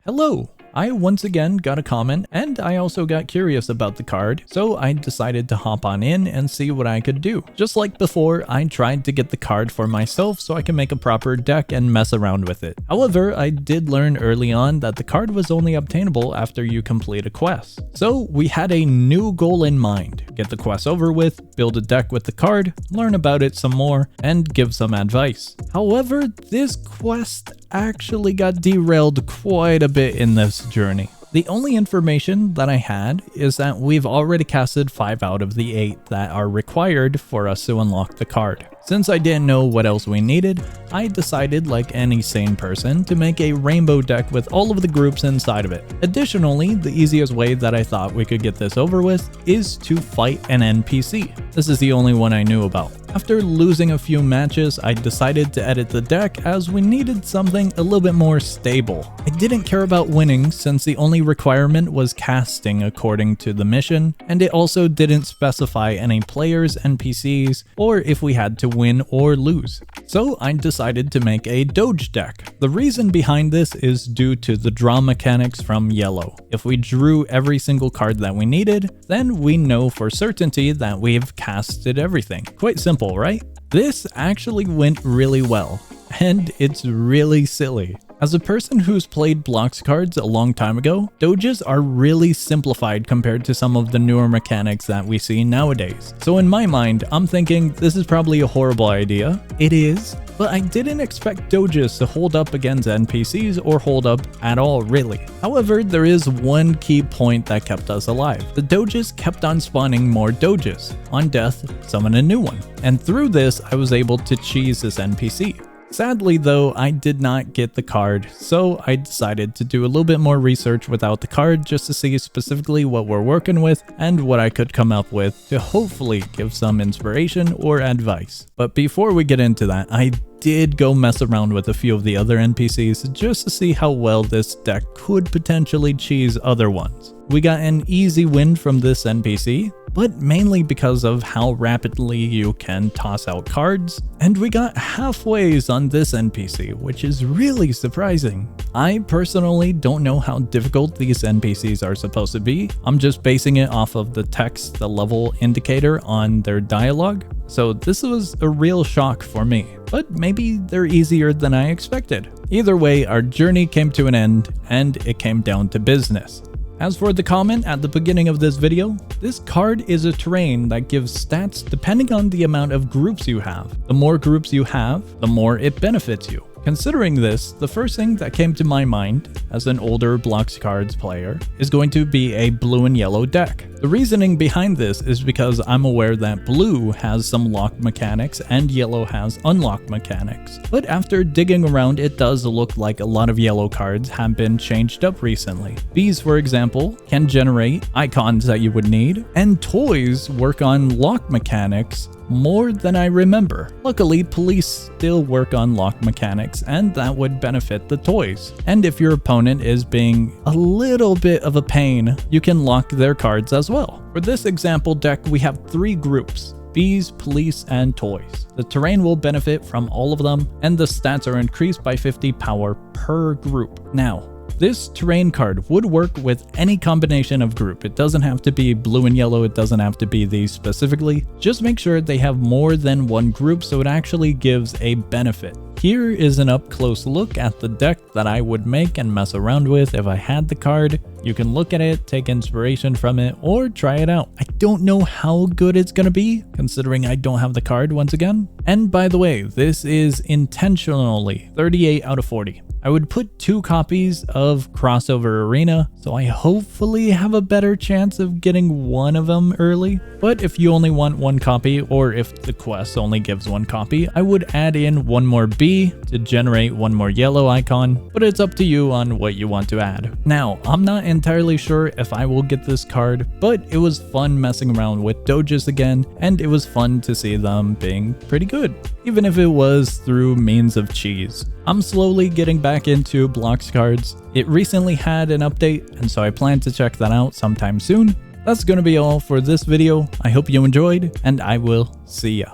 Hello! I once again got a comment, and I also got curious about the card, so I decided to hop on in and see what I could do. Just like before, I tried to get the card for myself so I can make a proper deck and mess around with it. However, I did learn early on that the card was only obtainable after you complete a quest. So we had a new goal in mind: get the quest over with, build a deck with the card, learn about it some more, and give some advice. However, this quest actually got derailed quite a bit in this journey. The only information that I had is that we've already casted 5 out of the 8 that are required for us to unlock the card. Since I didn't know what else we needed, I decided, like any sane person, to make a rainbow deck with all of the groups inside of it. Additionally, the easiest way that I thought we could get this over with is to fight an NPC. This is the only one I knew about. After losing a few matches, I decided to edit the deck as we needed something a little bit more stable. I didn't care about winning since the only requirement was casting according to the mission, and it also didn't specify any players, NPCs, or if we had to win or lose. So I decided to make a Doge deck. The reason behind this is due to the draw mechanics from yellow. If we drew every single card that we needed, then we know for certainty that we've casted everything. Quite simple, right? This actually went really well, and it's really silly. As a person who's played Blox Cards a long time ago, Doges are really simplified compared to some of the newer mechanics that we see nowadays. So in my mind, I'm thinking this is probably a horrible idea. It is, but I didn't expect Doges to hold up against NPCs or hold up at all, really. However, there is one key point that kept us alive. The Doges kept on spawning more Doges. On death, summon a new one. And through this, I was able to cheese this NPC. Sadly though, I did not get the card, so I decided to do a little bit more research without the card just to see specifically what we're working with and what I could come up with to hopefully give some inspiration or advice. But before we get into that, I did go mess around with a few of the other NPCs just to see how well this deck could potentially cheese other ones. We got an easy win from this NPC, but mainly because of how rapidly you can toss out cards, and we got halfways on this NPC, which is really surprising. I personally don't know how difficult these NPCs are supposed to be. I'm just basing it off of the text, the level indicator on their dialogue, so this was a real shock for me, but maybe they're easier than I expected. Either way, our journey came to an end, and it came down to business. As for the comment at the beginning of this video, this card is a terrain that gives stats depending on the amount of groups you have. The more groups you have, the more it benefits you. Considering this, the first thing that came to my mind as an older Blox Cards player is going to be a blue and yellow deck. The reasoning behind this is because I'm aware that blue has some lock mechanics and yellow has unlock mechanics. But after digging around, it does look like a lot of yellow cards have been changed up recently. Bees, for example, can generate icons that you would need, and toys work on lock mechanics more than I remember. Luckily, police still work on lock mechanics, and that would benefit the toys. And if your opponent is being a little bit of a pain, you can lock their cards as well. For this example deck, we have 3 groups: bees, police, and toys. The terrain will benefit from all of them, and the stats are increased by 50 power per group. Now, this terrain card would work with any combination of group. It doesn't have to be blue and yellow, it doesn't have to be these specifically. Just make sure they have more than one group so it actually gives a benefit. Here is an up-close look at the deck that I would make and mess around with if I had the card. You can look at it, take inspiration from it, or try it out. I don't know how good it's gonna be, considering I don't have the card once again. And by the way, this is intentionally 38 out of 40. I would put 2 copies of Crossover Arena, so I hopefully have a better chance of getting one of them early. But if you only want 1 copy, or if the quest only gives 1 copy, I would add in 1 more bee to generate 1 more yellow icon, but it's up to you on what you want to add. Now, I'm not entirely sure if I will get this card, but it was fun messing around with Doges again, and it was fun to see them being pretty good, even if it was through means of cheese. I'm slowly getting back into Blox Cards. It recently had an update, and so I plan to check that out sometime soon. That's gonna be all for this video. I hope you enjoyed, and I will see ya.